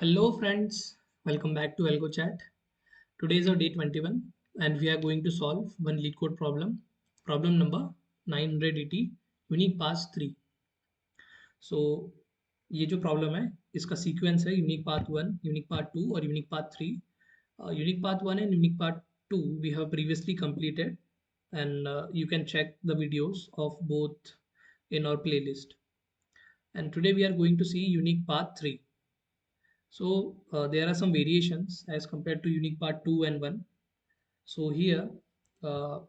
Hello friends, welcome back to Algo Chat. Today is our day 21 and we are going to solve one lead code problem. Problem number 980 unique path 3. So ये जो problem है इसका sequence है unique path 1, unique path 2 और unique path 3. Unique path 1 and unique path 2 we have previously completed and you can check the videos of both in our playlist. And today we are going to see unique path 3. So there are some variations as compared to unique part 2 and 1. So here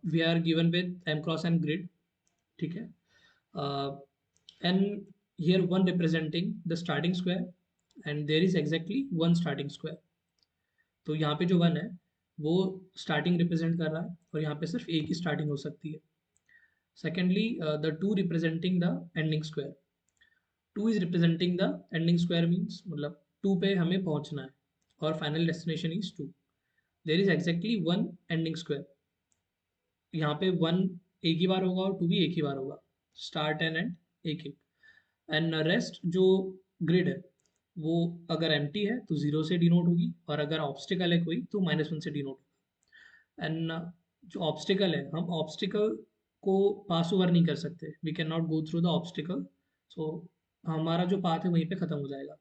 we are given with m cross n grid. ठीक है. And here one representing the starting square and there is exactly one starting square. तो यहाँ पे जो one है वो starting represent कर रहा है और यहाँ पे सिर्फ एक ही स्टार्टिंग हो सकती है. Secondly the two representing the ending square. Two is representing the ending square means मतलब टू पे हमें पहुंचना है और final destination is two. There is exactly one ending square. यहाँ पे वन एक ही बार होगा और टू भी एक ही बार होगा. स्टार्ट एंड एंड एक एक. एंड रेस्ट जो ग्रिड है वो अगर एम्प्टी है तो जीरो से डिनोट होगी और अगर ऑब्स्टिकल है कोई तो -1 से डिनोट होगा. एंड जो ऑब्स्टिकल है हम ऑब्स्टिकल को पास ओवर नहीं कर सकते. We can not go through the obstacle. So हमारा जो पाथ है वहीं पे खत्म हो जाएगा.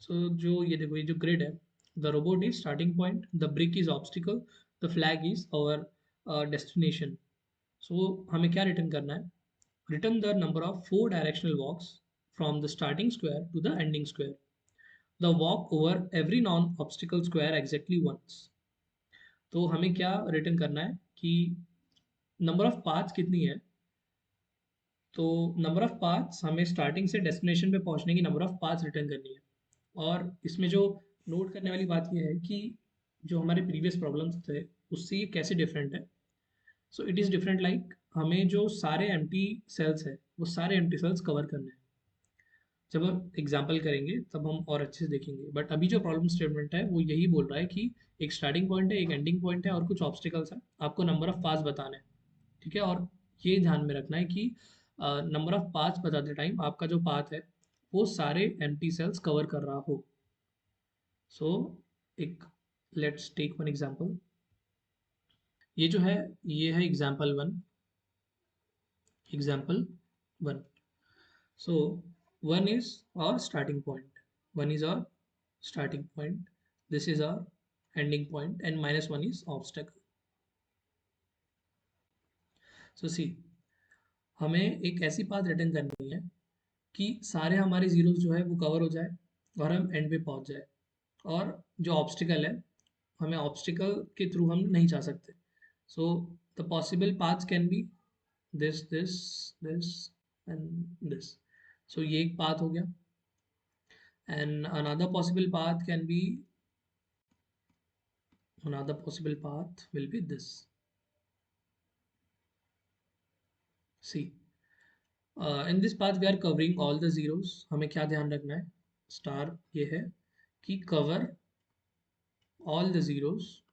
सो जो ये देखो ये जो ग्रिड है the robot is starting point, the brick is obstacle, the flag is our destination. So हमें क्या रिटर्न करना है? Return the number of four directional walks from the starting square to the ending square. The walk over every non obstacle square exactly once. तो हमें क्या return करना है कि नंबर ऑफ पाथ्स कितनी है. तो नंबर ऑफ पाथ्स हमें स्टार्टिंग से डेस्टिनेशन पे पहुंचने की नंबर ऑफ पाथ्स रिटर्न करनी है. और इसमें जो नोट करने वाली बात यह है कि जो हमारे प्रीवियस प्रॉब्लम्स थे उससे ये कैसे डिफरेंट है. So it is different like हमें जो सारे एम्प्टी सेल्स है वो सारे एम्प्टी सेल्स कवर करने हैं. जब हम एग्जाम्पल करेंगे तब हम और अच्छे से देखेंगे. बट अभी जो प्रॉब्लम स्टेटमेंट है वो यही बोल रहा है कि एक स्टार्टिंग पॉइंट है, एक एंडिंग पॉइंट है और कुछ ऑब्स्टिकल्स हैं. आपको नंबर ऑफ पास बताने हैं. ठीक है. और ये ध्यान में रखना है कि नंबर ऑफ पाथ्स बताते टाइम आपका जो पाथ है वो सारे एम्प्टी सेल्स कवर कर रहा हो. सो एक लेट्स टेक वन एग्जांपल. ये जो है ये है example one. Example one. So one is our starting point. One is our starting point. This is our ending point and -1 is obstacle. So see हमें एक ऐसी पाथ रिटर्न करनी है कि सारे हमारे जीरोस जो है वो कवर हो जाए और हम एंड पे पहुंच जाए. और जो ऑब्स्टिकल है हमें ऑब्स्टिकल के थ्रू हम नहीं जा सकते. So the possible paths can be this this this and this. So ये एक पाथ हो गया. And another possible path will be this. See, in this path we are covering all the zeros. हमें क्या ध्यान रखना है? स्टार ये है कि cover all the zeros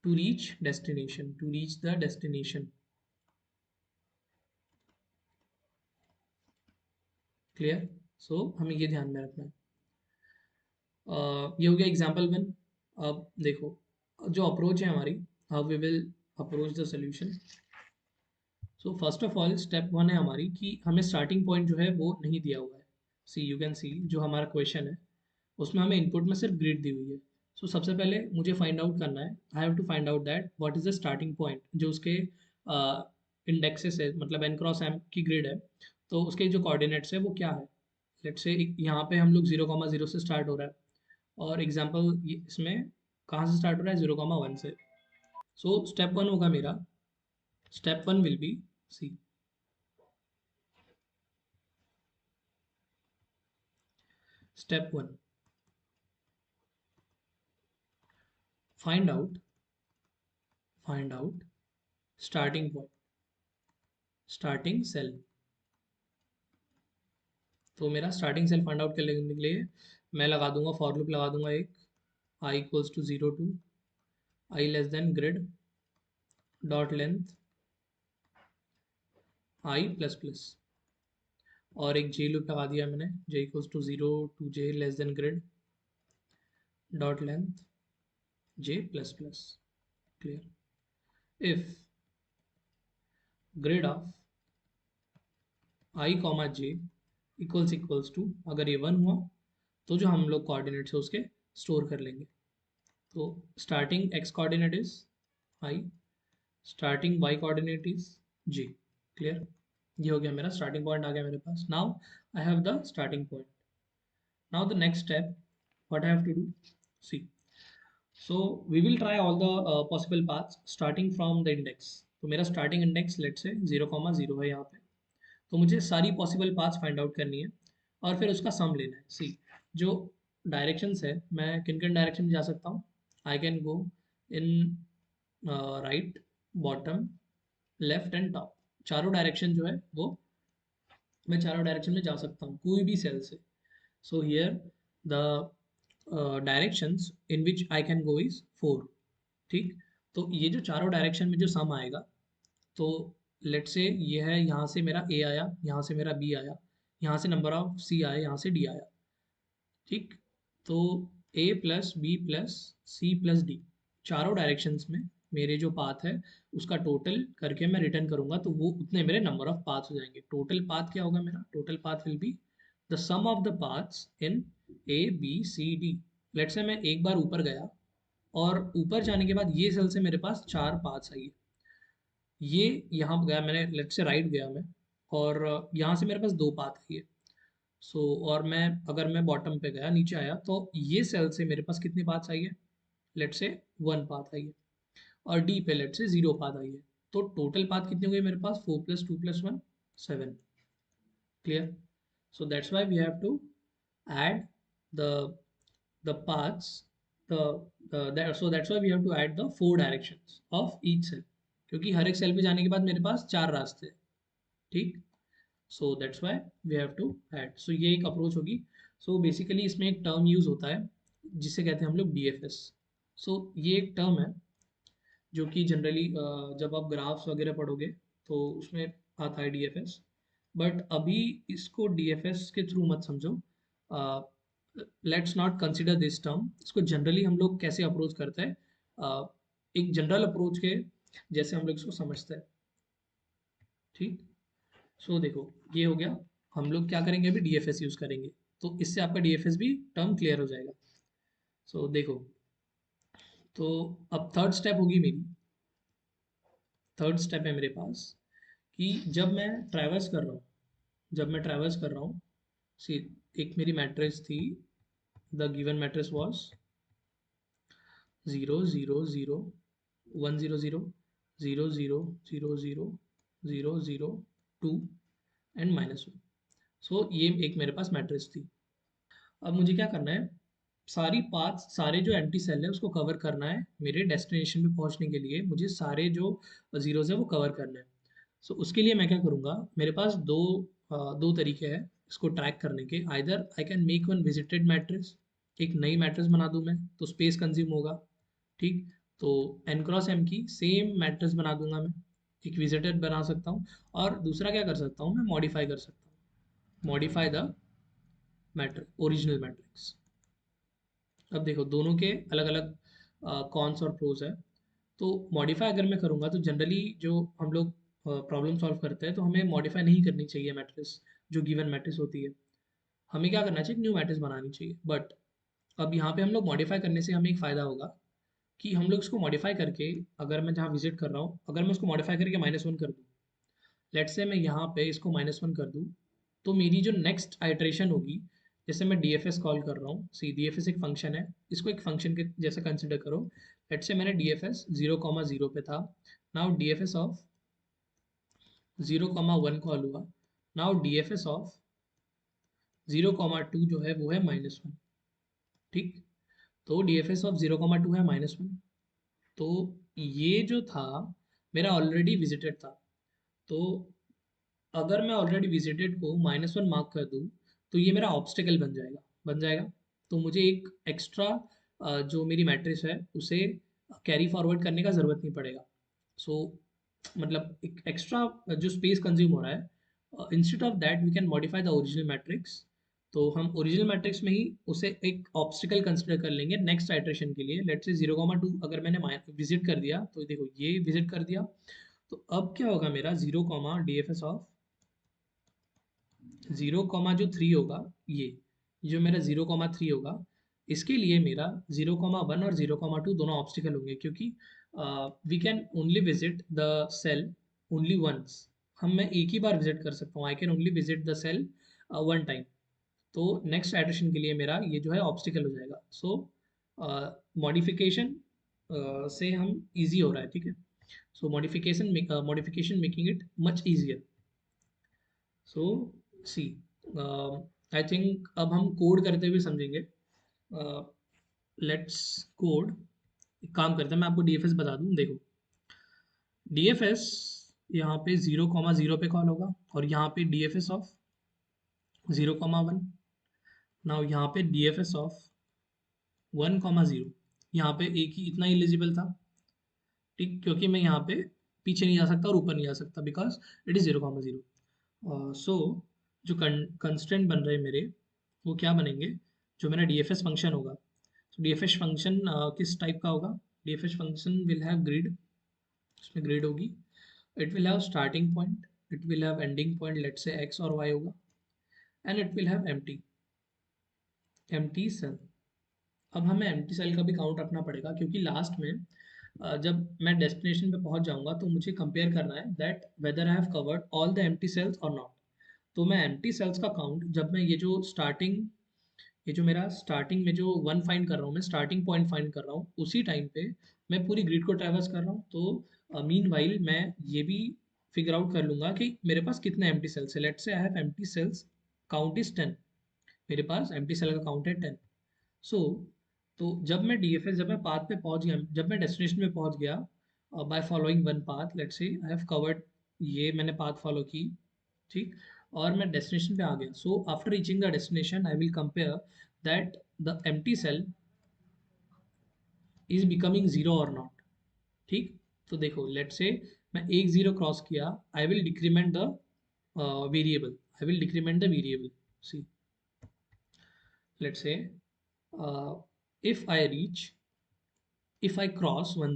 to reach destination, to reach the destination. Clear. So हमें ये ध्यान में रखना है. ये हो गया एग्जाम्पल वन. अब देखो जो अप्रोच है हमारी, how we will approach the solution. So first of all step one है हमारी कि हमें स्टार्टिंग पॉइंट जो है वो नहीं दिया हुआ है. सी यू कैन सी जो हमारा क्वेश्चन है उसमें हमें इनपुट में सिर्फ ग्रिड दी हुई है. सो सबसे पहले मुझे फाइंड आउट करना है. I have to find out that what is the starting point जो उसके इंडेक्सेस है मतलब एन क्रॉस एम की ग्रिड है. तो उसके जो कोऑर्डिनेट्स है वो क्या है. लेट्स से यहाँ पे हम लोग 0,0 से स्टार्ट हो रहा है और एग्जाम्पल इसमें कहाँ से स्टार्ट हो रहा है 0,1 से. सो स्टेप वन होगा मेरा. Step one will be see step one find out starting point, starting cell. तो मेरा स्टार्टिंग सेल फाइंड आउट करने के लिए मैं लगा दूंगा फॉर लूप लगा दूंगा एक i equals to 0 to i less than grid dot length i plus plus. और एक जे लूप लगा दिया मैंने, J equals to 0 to J less than grid dot length J plus plus. Clear. If grid of I comma J equals to, अगर ये 1 हुआ तो जो हम लोग कोऑर्डिनेट्स है उसके स्टोर कर लेंगे। तो starting X coordinate is I, starting Y coordinate is J. Clear. ये हो गया मेरा स्टार्टिंग पॉइंट आ गया मेरे पास। Now I have the starting point. Now the next step what I have to do, see, so we will try all the possible paths starting from the index। तो मेरा स्टार्टिंग इंडेक्स लेट से 0,0 है यहाँ पे। तो मुझे सारी possible paths find out करनी है और फिर उसका सम लेना है। सी, जो डायरेक्शंस है, मैं किन किन डायरेक्शन में जा सकता हूँ। I can go in right, bottom, left and top. चारों डायरेक्शन जो है वो मैं चारों डायरेक्शन में जा सकता हूँ कोई भी सेल से। So here the directions in which I can go is 4। ठीक। तो ये जो चारों डायरेक्शन में जो सम आएगा, तो लेट से ये है, यहाँ से मेरा ए आया, यहाँ से मेरा बी आया, यहाँ से नंबर ऑफ सी आया, यहाँ से डी आया। ठीक। तो A plus B plus C plus D, चारों डायरेक्शंस में मेरे जो पाथ है उसका टोटल करके मैं रिटर्न करूंगा, तो वो उतने मेरे नंबर ऑफ पाथ्स हो जाएंगे। टोटल पाथ क्या होगा मेरा, total path will be the sum of the paths in A B C D. Let's say मैं एक बार ऊपर गया और ऊपर जाने के बाद ये सेल से मेरे पास 4 पाथ्स आई है। ये यहाँ गया मैंने, लेट से राइट गया मैं, और यहाँ से मेरे पास 2 पाथ आई है। सो और मैं अगर मैं बॉटम पे गया, नीचे आया, तो ये सेल से मेरे पास कितनी पाथ्स आई है, लेट से 1 पाथ आई है। और डी पे लेट से 0 पाथ आई है। तो टोटल पाथ कितनी हो गई मेरे पास, 4 plus 2 plus 1 7। Clear. So that's why we have to add the paths, so that's why we have to add the 4 directions of each cell, क्योंकि हर एक सेल पे जाने के बाद मेरे पास 4 रास्ते हैं। ठीक। So that's why we have to add. So ये एक अप्रोच होगी। सो बेसिकली इसमें एक टर्म यूज होता है जिसे कहते हैं हम लोग DFS। सो ये एक टर्म है जो कि जनरली जब आप ग्राफ्स वगैरह पढ़ोगे तो उसमें आता है DFS। बट अभी इसको DFS के थ्रू मत समझो। Let's not consider this term. इसको जनरली हम लोग कैसे अप्रोच करते हैं, एक जनरल अप्रोच के जैसे हम लोग इसको समझते हैं। ठीक। सो देखो, ये हो गया। हम लोग क्या करेंगे, अभी DFS यूज करेंगे, तो इससे आपका DFS भी टर्म क्लियर हो जाएगा। सो देखो, तो अब थर्ड स्टेप होगी मेरी। थर्ड स्टेप है मेरे पास कि जब मैं ट्रैवर्स कर रहा हूँ, जब मैं ट्रैवर्स कर रहा हूँ, सी, एक मेरी मैट्रिक्स थी, the given matrix was 0 0 0 1 0 0 0 0 0 0 0 0 2 and -1। सो ये एक मेरे पास मैट्रिक्स थी। अब मुझे क्या करना है, सारी पाथ, सारे जो एम्प्टी सेल है उसको कवर करना है। मेरे डेस्टिनेशन पे पहुंचने के लिए मुझे सारे जो जीरोज है वो कवर करना है। सो उसके लिए मैं क्या करूँगा, मेरे पास दो तरीके हैं इसको ट्रैक करने के। Either I can make one visited matrix, एक नई मैट्रिक्स बना दूं मैं, तो स्पेस कंज्यूम होगा। ठीक। तो एन क्रॉस एम की सेम मैट्रिक्स बना दूंगा मैं, एक विजिटेड बना सकता हूँ। और दूसरा क्या कर सकता हूँ, मैं मॉडिफाई कर सकता हूँ, modify the matrix, original matrix. अब देखो, दोनों के अलग अलग कॉन्स और प्रोज है। तो मॉडिफाई अगर मैं करूँगा तो जनरली जो हम लोग प्रॉब्लम सॉल्व करते हैं तो हमें मॉडिफाई नहीं करनी चाहिए मैट्रिक्स, जो गिवन मैट्रिक्स होती है। हमें क्या करना चाहिए, न्यू मैट्रिक्स बनानी चाहिए। बट अब यहाँ पे हम लोग मॉडिफाई करने से हमें एक फ़ायदा होगा कि हम लोग इसको मॉडिफाई करके, अगर मैं जहाँ विजिट कर रहा हूँ, अगर मैं उसको मॉडिफाई करके -1 कर दूँ, लेट से मैं यहाँ पे इसको -1 कर दूँ, तो मेरी जो नेक्स्ट आइट्रेशन होगी, जैसे मैं DFS कॉल कर रहा हूँ, सी, DFS एक फंक्शन है, इसको एक फंक्शन के जैसे कंसिडर करो। लेट से मैंने DFS 0,0 पे था, नाउ DFS ऑफ 0,1 कॉल हुआ, नाउ DFS ऑफ 0,2 जो है वो है -1। ठीक। तो DFS ऑफ 0,2 है -1। तो ये जो था मेरा ऑलरेडी विजिटेड था। तो अगर मैं ऑलरेडी विजिटेड को -1 मार्क कर दूँ तो ये मेरा ऑब्स्टिकल बन जाएगा। तो मुझे एक एक्स्ट्रा जो मेरी मैट्रिक्स है उसे कैरी फॉरवर्ड करने का ज़रूरत नहीं पड़ेगा। सो मतलब एक एक्स्ट्रा जो स्पेस कंज्यूम हो रहा है instead of that we can modify the original matrix. तो हम ओरिजिनल मैट्रिक्स में ही उसे एक ऑब्स्टिकल कंसिडर कर लेंगे नेक्स्ट आइट्रेशन के लिए। लेट्स से 0,2 अगर मैंने विजिट कर दिया, तो देखो ये विजिट कर दिया, तो अब क्या होगा मेरा 0, डी एफ एस ऑफ 0,3 होगा, ये जो मेरा 0,3 होगा, इसके लिए मेरा 0,1 और 0,2 दोनों ऑब्स्टिकल होंगे, क्योंकि we can only visit the cell only once. मैं एक ही बार विजिट कर सकता हूँ, I can only visit the cell one time. तो नेक्स्ट आइट्रेशन के लिए मेरा ये जो है ऑब्स्टिकल हो जाएगा। सो मॉडिफिकेशन से हम इजी हो रहा है, ठीक है। So modification making it much easier. So see, I think अब हम कोड करते हुए समझेंगे। Let's code. एक काम करते हैं, मैं आपको डीएफएस बता दूं, देखो डीएफएस यहाँ पे 0,0 पे कॉल होगा, और यहाँ पे डीएफएस ऑफ 0,1। नाउ यहाँ पे डीएफएस ऑफ 1,0, यहाँ पे एक ही इतना एलिजिबल था, ठीक, क्योंकि मैं यहाँ पे पीछे नहीं जा सकता और ऊपर नहीं जा सकता, बिकॉज इट इज़ 0,0। सो जो कंस्टेंट बन रहे हैं मेरे, वो क्या बनेंगे, जो मेरा डीएफएस फंक्शन होगा। तो डीएफएस फंक्शन किस टाइप का होगा, DFS function will have grid, उसमें ग्रिड होगी, it will have starting point, it will have ending point, let's say X और वाई होगा, and it will have empty cell. अब हमें एम्प्टी सेल का भी काउंट रखना पड़ेगा, क्योंकि लास्ट में जब मैं डेस्टिनेशन पे पहुंच जाऊंगा, तो मुझे कंपेयर करना है that whether I have covered all the empty sales और नॉट। तो मैं एम्प्टी सेल्स का काउंट, जब मैं ये जो मेरा स्टार्टिंग में जो वन फाइंड कर रहा हूँ, मैं स्टार्टिंग पॉइंट फाइंड कर रहा हूँ, उसी टाइम पे मैं पूरी ग्रिड को ट्रैवर्स कर रहा हूँ। तो मीन वाइल मैं ये भी फिगर आउट कर लूंगा कि मेरे पास कितने एम्प्टी सेल्स है। Let's say I have empty cells count is 10, मेरे पास एम्प्टी सेल का काउंट है 10। सो तो जब मैं पाथ पे पहुंच गया, जब मैं डेस्टिनेशन पे पहुंच गया by following one path, let's say I have covered, ये मैंने पाथ फॉलो की, ठीक, और मैं डेस्टिनेशन पे आ गया। So after reaching the destination I will compare that the empty cell is becoming zero और नॉट, ठीक। तो देखो लेट्स से मैं एक जीरो क्रॉस किया, I will decrement the variable, I will decrement the variable. See, let's say if I reach, if I cross 10,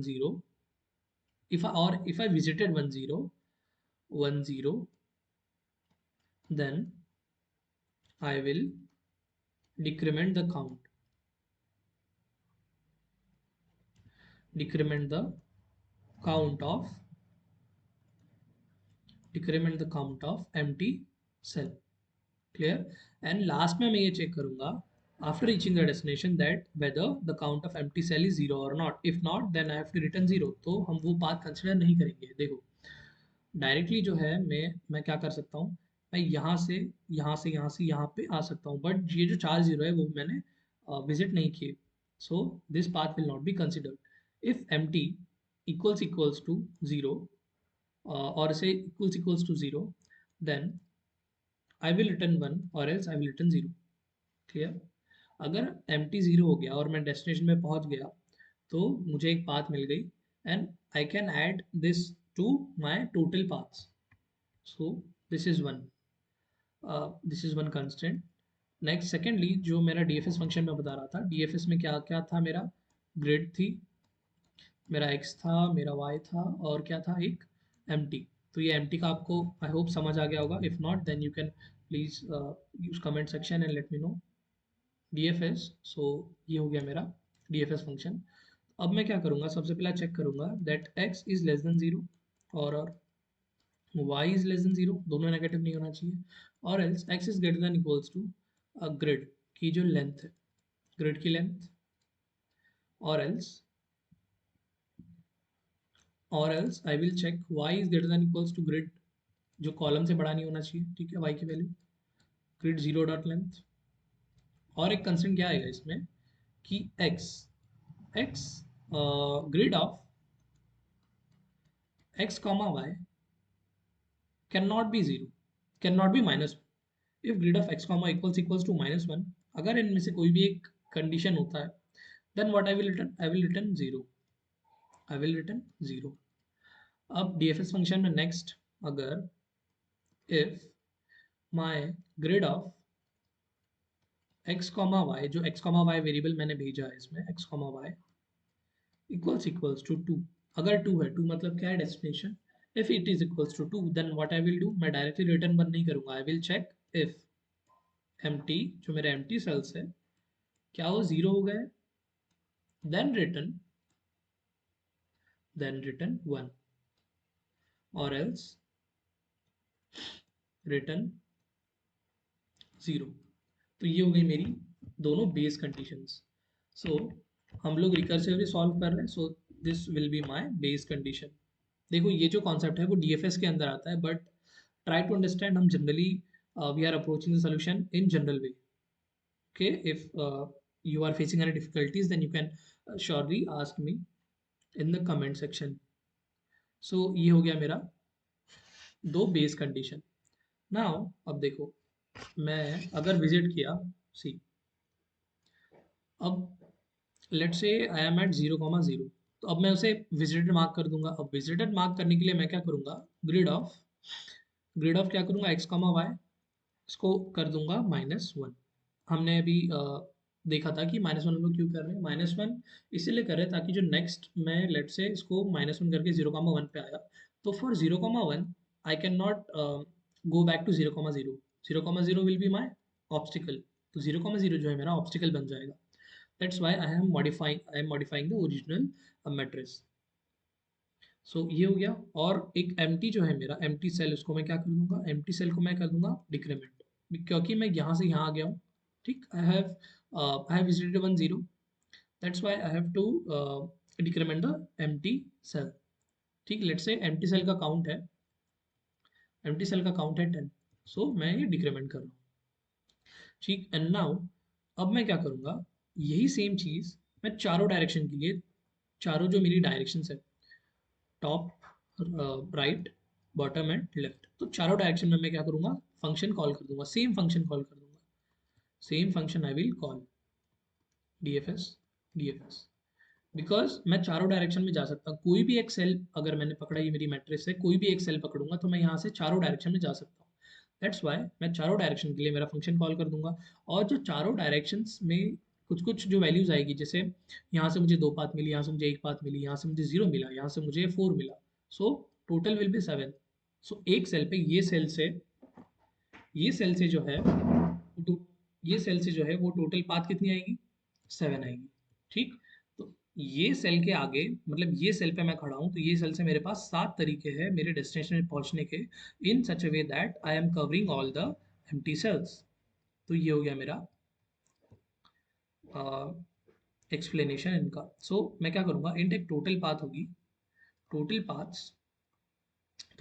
if I visited 10, then I will decrement the count, decrement the count of decrement the count of empty cell, clear। and last में मैं ये check करूंगा after reaching the destination that whether the count of empty cell is zero or not, if not then I have to return zero। तो हम वो path consider नहीं करेंगे। देखो डायरेक्टली जो है मैं क्या कर सकता हूँ, मैं यहाँ पे आ सकता हूँ, बट ये जो 4 0 है वो मैंने विजिट नहीं किए। So this path will not be considered. If empty equals to zero, और से equals to zero, then I will return one और else I will return zero, clear. अगर एम टी जीरो हो गया और मैं डेस्टिनेशन में पहुंच गया, तो मुझे एक पाथ मिल गई, and I can add this to my total paths. So this is one constraint। Next secondly, जो मेरा डीएफएस फंक्शन में बता रहा था, डीएफएस में क्या क्या था, मेरा ग्रिड थी, मेरा एक्स था, मेरा वाई था, और क्या था, एक एम्प्टी। तो ये एम्प्टी का आपको आई होप समझ आ गया होगा, if not then you can please use comment section and let me know. DFS, so ये हो गया मेरा डीएफएस फंक्शन। अब मैं क्या करूँगा, सबसे पहले चेक करूँगा that x is less than zero, और y is less than zero, दोनों नेगेटिव नहीं होना चाहिए, और else x is greater than equals to grid की जो लेंथ है, ग्रिड की लेंथ, और else I will check y is greater than equals to grid, जो कॉलम से बड़ा नहीं होना चाहिए, ठीक है, y की value, grid zero dot length. और एक कंस्टेंट क्या आएगा इसमें कि x grid of x comma y can not be zero, can not be minus. If grid of x comma equals to -1, अगर इनमें से कोई भी एक कंडीशन होता है, then what I will return, I will return 0, I will return 0। अब DFS function में नेक्स्ट, अगर if my grid of x comma y, जो एक्स कॉमा वाई वेरिएबल मैंने भेजा है इसमें, x comma y equals to 2। अगर 2 है, 2 मतलब क्या है, destination. If it is equals to 2 then what I will do, मैं डायरेक्टली रिटर्न बंद नहीं करूंगा, I will check if empty, जो मेरे एम्प्टी सेल्स है, क्या वो जीरो हो गए, देन रिटर्न 1 और एल्स रिटर्न 0। तो ये हो गई मेरी दोनों बेस कंडीशंस। सो हम लोग रिकर्सिवली सॉल्व कर रहे हैं, so this will be my base condition. देखो ये जो कॉन्सेप्ट है वो डीएफएस के अंदर आता है, बट ट्राई टू अंडरस्टैंड, हम generally we are approaching the solution in general way. Okay, if you are facing any difficulties then you can surely ask me in the comment section. So ये हो गया मेरा दो base condition. Now अब देखो, मैं अगर विजिट किया, सी, अब लेट से आई एम एट 0,0, तो अब मैं उसे विजिटेड मार्क कर दूंगा। अब विजिटेड मार्क करने के लिए मैं क्या करूंगा, ग्रिड ऑफ क्या करूंगा, एक्स कॉमा वाई, इसको कर दूंगा -1। हमने अभी देखा था कि -1 हम लोग क्यों कर रहे हैं, -1 इसीलिए कर रहे हैं ताकि जो नेक्स्ट मैं लेट से इसको -1 करके 0,1 पे आया, तो for 0,1 I can not go back to 0,0। 0,0 will be my obstacle, तो 0,0 जो है मेरा ऑब्स्टिकल बन जाएगा। That's why I am modifying the original matrix. So ये हो गया। और एक एम्प्टी जो है मेरा एम्प्टी सेल, उसको मैं क्या कर दूंगा, एम्प्टी सेल को मैं कर दूंगा डिक्रीमेंट, क्योंकि मैं यहाँ से यहाँ आ गया हूँ। ठीक, I have visited 1 0, that's why I have to decrement the empty cell. ठीक, लेट्स से एम्प्टी सेल का काउंट है 10, सो मैं ये डिक्रीमेंट कर रहा हूँ। ठीक, एंड नाउ अब मैं क्या करूँगा, यही सेम चीज़ मैं चारों डायरेक्शन के लिए, चारों जो मेरी डायरेक्शन है, top, right, bottom and left, तो चारों डायरेक्शन में मैं क्या करूंगा, फंक्शन कॉल कर दूंगा, सेम फंक्शन कॉल कर दूंगा, same function I will call D F S because मैं चारों डायरेक्शन में जा सकता हूँ। कोई भी एक सेल अगर मैंने पकड़ा, ये मेरी मैट्रिक्स है, कोई भी एक सेल पकड़ूंगा तो मैं यहाँ से चारों डायरेक्शन में जा सकता हूँ। दैट्स वाई मैं चारों डायरेक्शन के लिए मेरा फंक्शन कॉल कर दूंगा। और जो चारों डायरेक्शंस में कुछ कुछ जो वैल्यूज आएगी, जैसे यहाँ से मुझे 2 पाथ मिली, यहाँ से मुझे 1 पाथ मिली, यहाँ से मुझे 0 मिला, यहाँ से मुझे 4 मिला, सो टोटल विल बी 7। सो एक सेल पे ये सेल से जो है तो ये सेल से जो है वो टोटल पाथ कितनी आएगी, 7 आएगी। ठीक, तो ये सेल के आगे, मतलब ये सेल पे मैं खड़ा हूँ, तो ये सेल से मेरे पास 7 तरीके हैं मेरे डेस्टिनेशन में पहुंचने के, in such a way that I am covering all the empty cells. तो ये हो गया मेरा एक्सप्लेनेशन इनका। सो मैं क्या करूँगा, इन एक टोटल पाथ होगी, टोटल पाथ्स,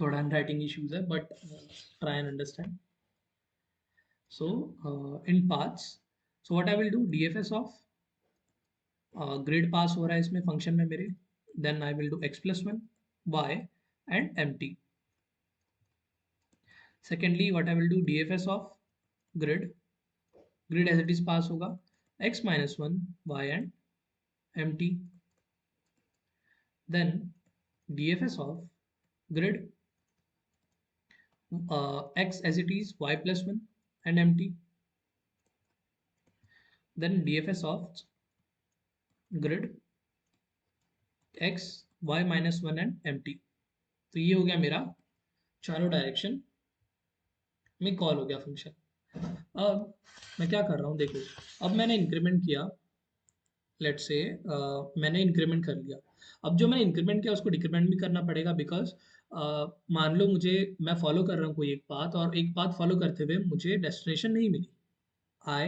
थोड़ा हैंड राइटिंग इश्यूज है but try and understand. So in paths, so what I will do, DFS of grid pass हो रहा है इसमें फंक्शन में मेरे, then I will do x+1 y and empty। Secondly what I will do, DFS of grid, grid as it is pass होगा, x-1 y and empty। Then DFS of grid x as it is y+1 and empty। then dfs of grid x y-1 and empty। तो ये हो गया मेरा चारों direction में call हो गया फंक्शन। अब मैं क्या कर रहा हूँ, देखो, अब मैंने इंक्रीमेंट किया, लेट से मैंने इंक्रीमेंट कर लिया। अब जो मैंने इंक्रीमेंट किया उसको डिक्रीमेंट भी करना पड़ेगा, बिकॉज मान लो मुझे, मैं फॉलो कर रहा हूँ कोई एक पाथ, और एक पाथ फॉलो करते हुए मुझे डेस्टिनेशन नहीं मिली, I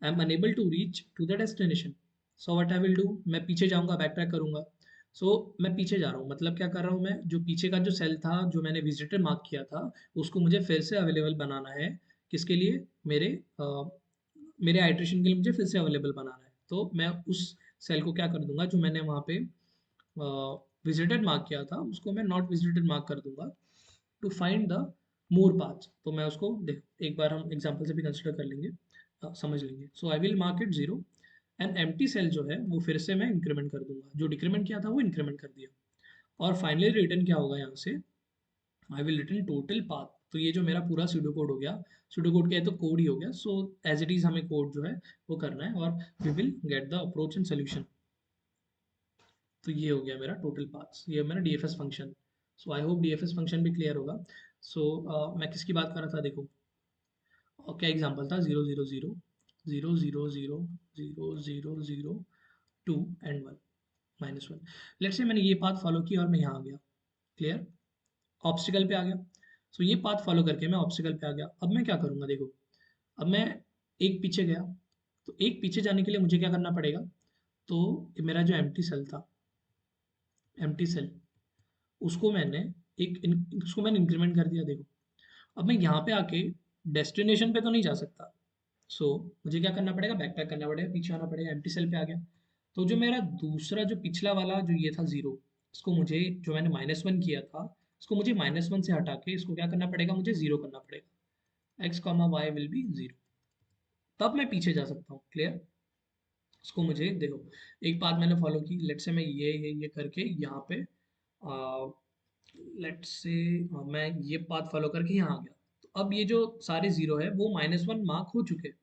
am unable to reach to the destination. So what I will do, मैं पीछे जाऊंगा, बैक ट्रैक करूंगा। सो मैं पीछे जा रहा हूँ, मतलब क्या कर रहा हूँ, मैं जो पीछे का जो सेल था जो मैंने विजिटर मार्क किया था, उसको मुझे फिर से अवेलेबल बनाना है। किसके लिए, मेरे आइट्रेशन के लिए मुझे फिर से अवेलेबल बनाना है। तो मैं उस सेल को क्या कर दूंगा, जो मैंने वहाँ पे विजिटेड मार्क किया था, उसको मैं नॉट विजिटेड मार्क कर दूंगा, to find the more path. तो मैं उसको देख, एक बार हम एग्जाम्पल से भी कंसिडर कर लेंगे, समझ लेंगे। So I will mark it 0 and empty cell जो है वो फिर से मैं इंक्रीमेंट कर दूंगा, जो डिक्रीमेंट किया था वो इंक्रीमेंट कर दिया। और फाइनली रिटर्न क्या होगा यहाँ से, आई विल रिटर्न टोटल पाथ। तो ये जो मेरा पूरा सूडो कोड हो गया, सूडो कोड क्या है तो कोड ही हो गया, सो एज इट इज हमें कोड जो है वो करना है और we will get the approach and solution. तो ये हो गया मेरा टोटल पाथ्स, ये मेरा DFS function. So I hope DFS function भी क्लियर होगा। सो मैं किसकी बात कर रहा था देखो, क्या एग्जांपल था, 0 0 0 0 0 0 0 0 0 2 एंड 1 -1। लेट्स से मैंने ये पाथ फॉलो किया और मैं यहाँ आ गया, क्लियर, ऑब्स्टिकल पे आ गया। सो ये पाथ फॉलो करके मैं ऑब्स्टिकल पे आ गया। अब मैं क्या करूँगा देखो, अब मैं एक पीछे गया, तो एक पीछे जाने के लिए मुझे क्या करना पड़ेगा, तो मेरा जो एम्प्टी सेल था, एम्प्टी सेल, उसको मैंने उसको मैंने इंक्रीमेंट कर दिया देखो। अब मैं यहाँ पे आके डेस्टिनेशन पे तो नहीं जा सकता, सो मुझे क्या करना पड़ेगा, बैक ट्रैक करना पड़ेगा, पीछे आना पड़ेगा, एम्प्टी सेल पे आ गया। तो जो मेरा दूसरा जो पिछला वाला जो ये था जीरो, इसको मुझे जो मैंने -1 किया था, इसको मुझे -1 से हटा के इसको क्या करना पड़ेगा, मुझे जीरो करना पड़ेगा। X comma y will be zero, तब मैं पीछे जा सकता हूँ, क्लियर। इसको मुझे देखो, एक बात मैंने फॉलो की, लेट से मैं ये करके यहाँ पे लेट से मैं ये पाथ फॉलो करके यहाँ आ गया। तो अब ये जो सारे जीरो है वो -1 मार्क हो चुके हैं,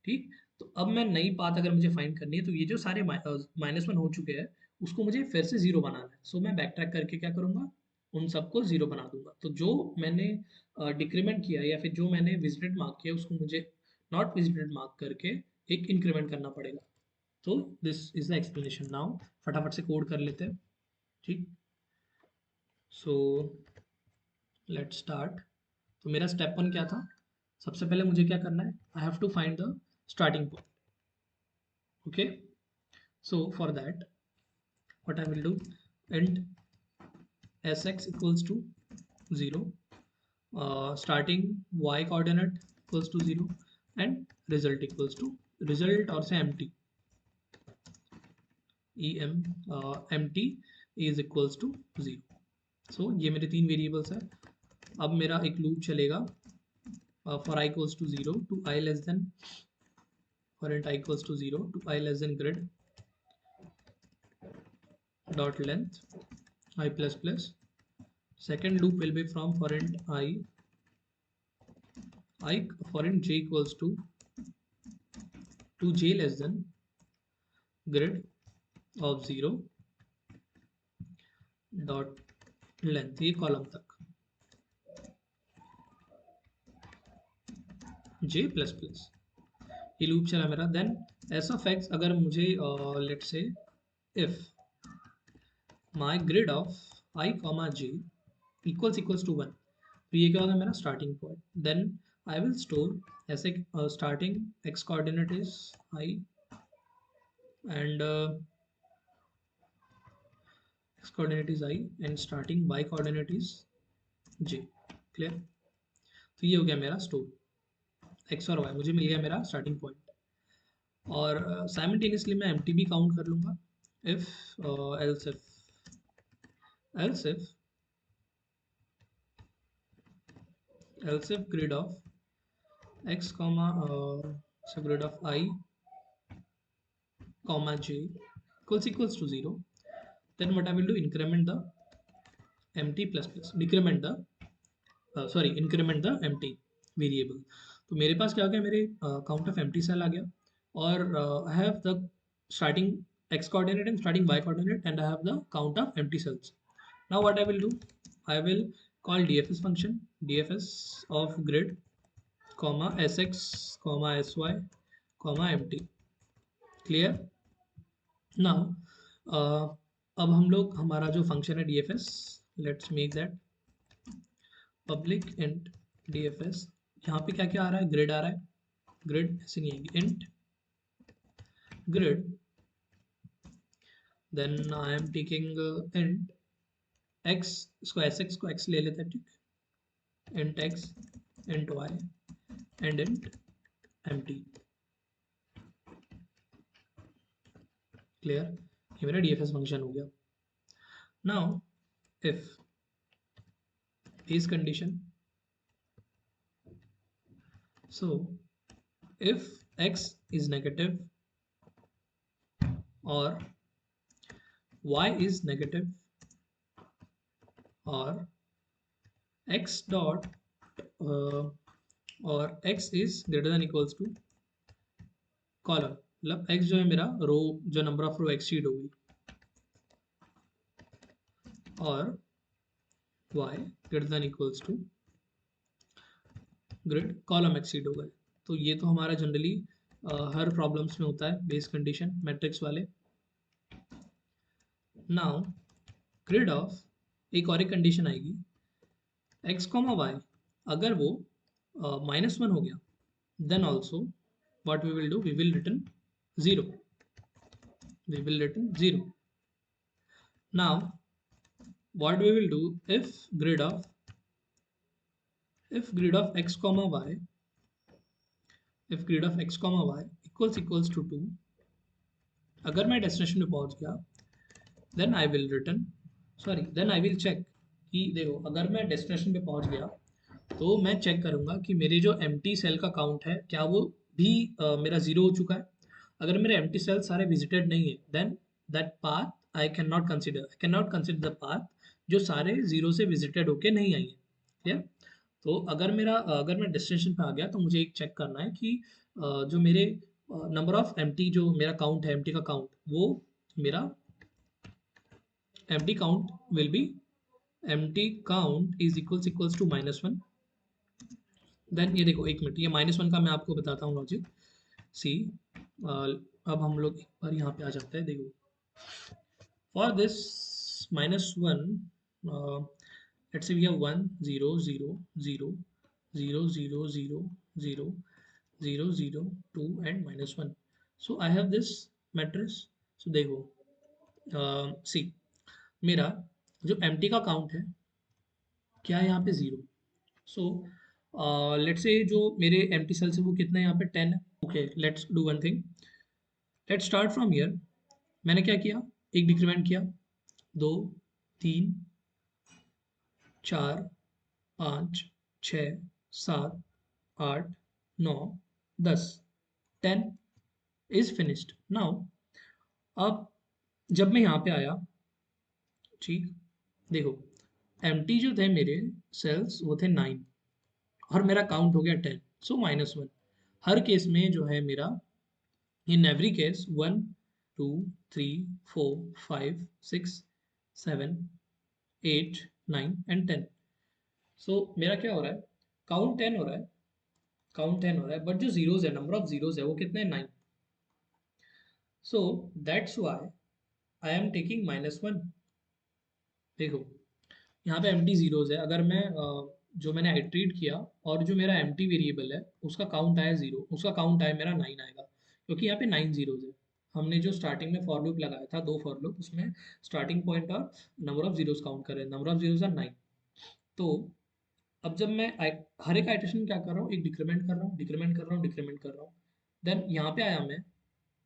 ठीक। तो अब मैं नई पाथ अगर मुझे फाइंड करनी है, तो ये जो सारे -1 हो चुके हैं उसको मुझे फिर से जीरो बनाना है। सो मैं बैक ट्रैक करके क्या करूँगा, उन सबको जीरो बना दूंगा। तो जो मैंने डिक्रीमेंट किया या फिर जो मैंने विजिटेड मार्क किया उसको मुझे नॉट विजिटेड मार्क करके एक इंक्रीमेंट करना पड़ेगा। तो this is the explanation. Now फटाफट से कोड कर लेते हैं, ठीक। So let's start. तो मेरा स्टेप 1 क्या था, सबसे पहले मुझे क्या करना है, I have to find the starting point, okay. So for that what I will do, int sx equals to 0, starting y coordinate equals to 0 and result equals to result और से empty empty is equals to 0। so ये मेरे तीन variables है। अब मेरा एक loop चलेगा for I equals to 0 to I less than, for int I equals to 0 to I less than grid dot length I plus plus। second loop will be from for int I for int j equals to j less than grid of 0 dot length, ये column तक j plus plus, ये loop चला मेरा। Then S of x, अगर मुझे let say if my grid of I comma J equals to 1, तो ये क्या होगा मेरा starting point. Then I will store ऐसे starting X coordinate is I and x coordinate is I and starting y coordinate is j, clear. तो ये हो गया मेरा स्टोर x और y, मुझे मिल गया मेरा स्टार्टिंग पॉइंट। और साइमल्टेनियसली मैं एम्प्टी भी काउंट कर लूँगा। If else if grid of x comma so grid of I comma j equals to 0, then what I will do, increment the empty plus plus, decrement the sorry increment the empty variable. तो मेरे पास क्या हो गया, मेरे count of empty cell आ गया और आई have the starting x coordinate and starting y coordinate and I have the count of empty cells. Now what I will do, I will call dfs function, dfs of grid comma sx comma sy comma empty, clear। Now अब हम लोग हमारा जो function है dfs, let's make that public int dfs। यहाँ पे क्या क्या आ रहा है, ग्रिड आ रहा है, ग्रिड ऐसे नहीं आएगी, int grid, then I am taking int x, इसको sx को x ले लेते हैं, ठीक, int x int y and int empty, clear. ये मेरा dfs फंक्शन हो गया। Now if is condition, so if x is negative or y is negative or x dot और x is greater than equals to column, मतलब x जो है मेरा रो, जो नंबर ऑफ रो एक्सीड होगी, और y greater than equals to grid column exceed होगा। तो ये तो हमारा जनरली हर प्रॉब्लम्स में होता है, बेस कंडीशन मैट्रिक्स वाले। नाउ ग्रिड ऑफ, एक और एक कंडीशन आएगी, x कॉमा वाई अगर वो -1 हो गया, then also what we will do, we will return 0, we will return 0. Now what we will do, if grid of x comma y, if grid of x comma y equals to 2, अगर मैं destination पे पहुंच गया, then I will return, sorry, then I will check कि देखो अगर मैं destination पे पहुंच गया तो मैं चेक करूंगा कि मेरे जो एम्प्टी सेल का काउंट है क्या वो भी मेरा जीरो हो चुका है। अगर मेरे एम्प्टी सेल सारे विजिटेड नहीं है, then that path I can not consider the path जो सारे जीरो से विजिटेड होके नहीं आई है। क्लियर? तो अगर मैं डेस्टिनेशन पे आ गया तो मुझे एक चेक करना है कि जो मेरे नंबर ऑफ एम्प्टी, जो मेरा काउंट है एम्प्टी का काउंट, वो मेरा empty count will be, empty count is equals to -1। देन ये देखो, एक मिनट, ये -1 का मैं आपको बताता हूँ लॉजिक। सी, अब हम लोग एक बार यहाँ पे आ जाते हैं। देखो, for this -1, let's say we have 1 0 0 0 0 0 0 0 0 0 2 and -1। So I have this matrix. So देखो, सी, मेरा जो एम्प्टी का काउंट है क्या है यहाँ पे 0। सो लेट्स से जो मेरे एम्प्टी सेल्स है वो कितना है यहाँ पे 10 है। Okay, let's do one thing, let's start from here. मैंने क्या किया, एक डिक्रीमेंट किया, 2 3 4 5 6 7 8 9 10, 10 इज फिनिश्ड। नाउ अब जब मैं यहाँ पे आया, ठीक, देखो एम्प्टी जो थे मेरे सेल्स वो थे 9 और मेरा काउंट हो गया 10, सो -1। हर केस में जो है मेरा, in every case 1 2 3 4 5 6 7 8 9 and 10। सो मेरा क्या हो रहा है, काउंट 10 हो रहा है, काउंट 10 हो रहा है, बट जो जीरोज है, नंबर ऑफ जीरोज है वो कितने, 9। So that's why I am taking -1। देखो यहाँ पे एम्प्टी जीरोज है, अगर मैं जो मैंने आइट्रेट किया और जो मेरा एम्प्टी वेरिएबल है उसका काउंट आया 0, उसका काउंट आया मेरा 9 आएगा, क्योंकि यहाँ पे 9 जीरोज है। हमने जो स्टार्टिंग में फॉर लूप लगाया था, 2 फॉर लूप, उसमें स्टार्टिंग पॉइंट और नंबर ऑफ जीरोज काउंट कर रहे हैं, नंबर ऑफ जीरोज आर 9। तो अब जब मैं हर एक आइट्रेशन क्या कर रहा हूँ, एक डिक्रीमेंट कर रहा हूँ, डिक्रीमेंट कर रहा हूँ, डिक्रीमेंट कर रहा हूँ। देन यहाँ पे आया मैं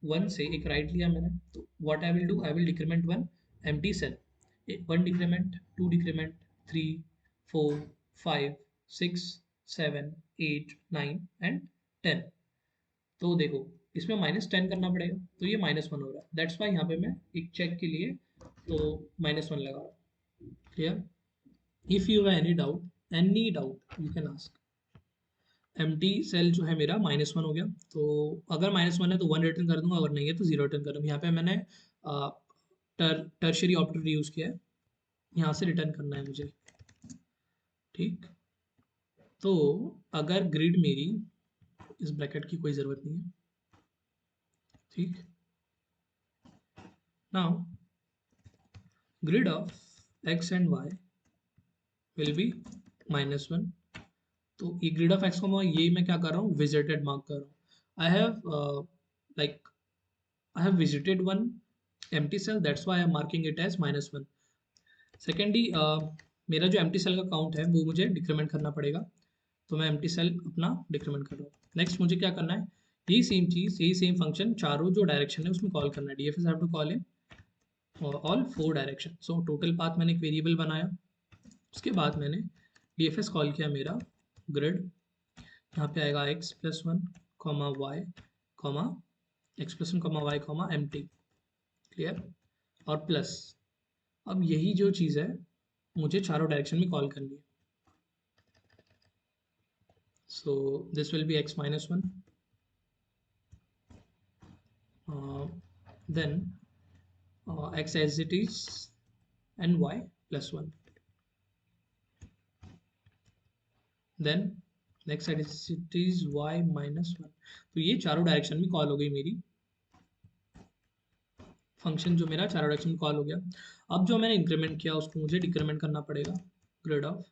1 से एक राइट लिया मैंने, तो what I will do, I will decrement 1 empty cell, 1 decrement, 2 decrement, 3 4 5 6 7 8 9 and 10। तो देखो इसमें -10 करना पड़ेगा, तो ये -1 हो रहा है, दैट्स वाई यहाँ पे मैं एक चेक के लिए तो -1 लगा रहा हूँ। Clear? If you have any doubt you can ask. Empty cell जो है मेरा -1 हो गया, तो अगर -1 है तो 1 रिटर्न कर दूंगा, अगर नहीं है तो 0 रिटर्न कर दूंगा। यहाँ पे मैंने टर्शरी ऑपरेटर यूज किया है, यहाँ से रिटर्न करना है मुझे। ठीक, तो अगर ग्रिड मेरी, इस ब्रैकेट की कोई ज़रूरत नहीं है, ठीक। Now grid of x and y will be -1। तो ये ग्रिड ऑफ x को ये मैं क्या कर रहा हूँ, विजिटेड मार्क कर रहा हूँ। I have like I have visited one empty cell, that's why I am marking it as -1। Secondly मेरा जो empty cell का काउंट है वो मुझे डिक्रीमेंट करना पड़ेगा, तो मैं empty cell अपना डिक्रीमेंट कर रहा हूँ। नेक्स्ट मुझे क्या करना है, यही सेम चीज़, यही सेम फंक्शन चारों जो डायरेक्शन है उसमें कॉल करना है। DFS have to call in all 4 direction. So total path मैंने एक वेरिएबल बनाया, उसके बाद मैंने DFS कॉल किया मेरा ग्रिड, यहाँ पे आएगा x+1, y, x+1, y, empty। Clear? और प्लस, अब यही जो चीज़ है मुझे चारों डायरेक्शन में कॉल करनी है। So this will be x minus 1. Then x as it is and y plus 1. Then next side it is y minus 1. तो ये चारों डायरेक्शन में कॉल हो गई मेरी फंक्शन, जो मेरा चारों डायरेक्शन में कॉल हो गया. अब जो मैंने इंक्रीमेंट किया उसको मुझे डिक्रीमेंट करना पड़ेगा. Grid of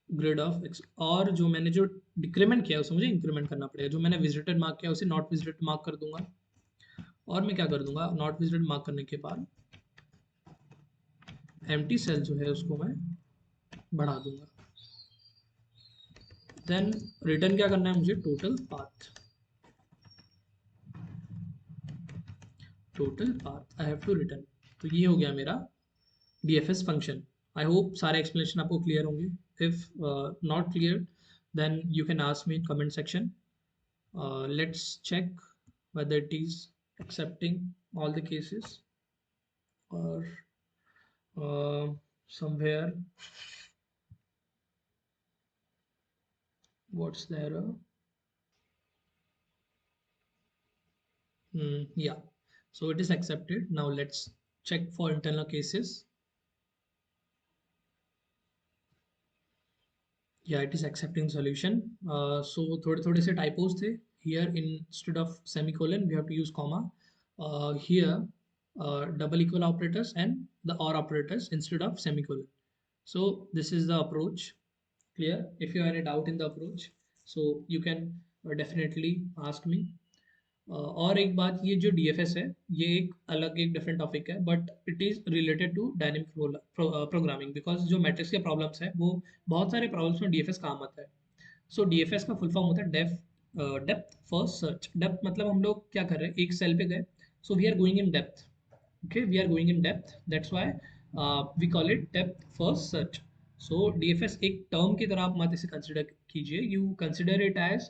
grid of x. और जो मैंने जो डिक्रीमेंट किया उसे मुझे इंक्रीमेंट करना पड़ेगा. जो मैंने विजिटेड मार्क किया उसे नॉट विजिटेड मार्क कर दूंगा. और मैं क्या कर दूंगा, नॉट विजिटेड मार्क करने के बाद एम्प्टी सेल जो है उसको मैं बढ़ा दूंगा. देन रिटर्न क्या करना है मुझे, total path. Total path I have to return. तो ये हो गया मेरा डीएफएस फंक्शन. आई होप सारे एक्सप्लेनेशन आपको क्लियर होंगे. If not clear then you can ask me in comment section. Let's check whether it is accepting all the cases or somewhere what's the error. Yeah, so it is accepted. Now let's check for internal cases. Yeah, it is accepting solution. So थोड़े से typos थे. Here instead of semicolon we have to use comma. Here double equal operators and the or operators instead of semicolon. So this is the approach. Clear? If you have any doubt in the approach, so you can definitely ask me. और एक बात, ये जो DFS है ये एक अलग एक डिफरेंट टॉपिक है, but it is related to dynamic programming, because जो मैट्रिक्स के प्रॉब्लम्स है वो बहुत सारे प्रॉब्लम्स में DFS काम आता है. सो DFS का फुल फॉर्म होता है डेप्थ फर्स्ट सर्च. डेप्थ मतलब हम लोग क्या कर रहे हैं, एक सेल पे गए, so we are going in depth. Okay, we are going in depth, that's why we call it depth first search. So DFS एक टर्म की तरह आप मत इसे कंसिडर कीजिए, you consider it as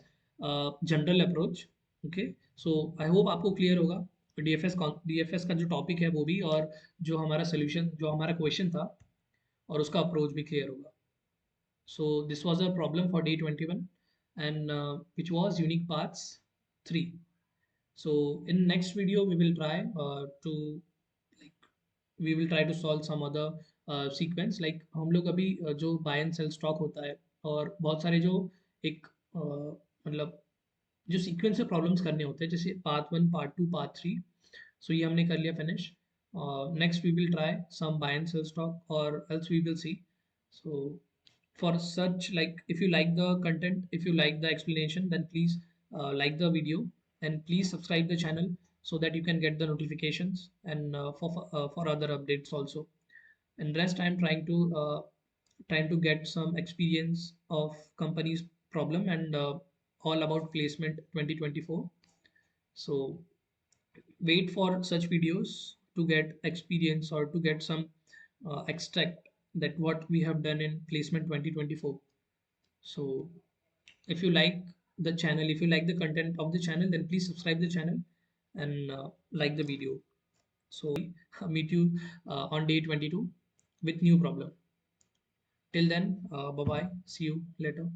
general approach. Okay, so I hope आपको clear होगा DFS का जो टॉपिक है वो भी, और जो हमारा सोल्यूशन, जो हमारा क्वेश्चन था और उसका अप्रोच भी क्लियर होगा. So this was a problem for day 21 and which was unique paths 3. So in next video we will try to like we will try to solve some other sequence. Like हम लोग अभी जो bye and sell stock होता है और बहुत सारे जो एक मतलब जो सीक्वेंस से प्रॉब्लम्स करने होते हैं, जैसे पार्ट 1 पार्ट 2 पार्ट 3. सो ये हमने कर लिया finish. Next we will try some buy and sell stock और else we will see. So for such, like if you like the content, if you like the explanation, then please like the video and please subscribe the channel so that you can get the notifications and for other updates also. And rest I'm trying to get some experience of company's problem and all about placement 2024. So wait for such videos to get experience or to get some extract that what we have done in placement 2024. So if you like the channel, if you like the content of the channel, then please subscribe the channel and like the video. So meet you on day 22 with new problem. Till then, bye bye, see you later.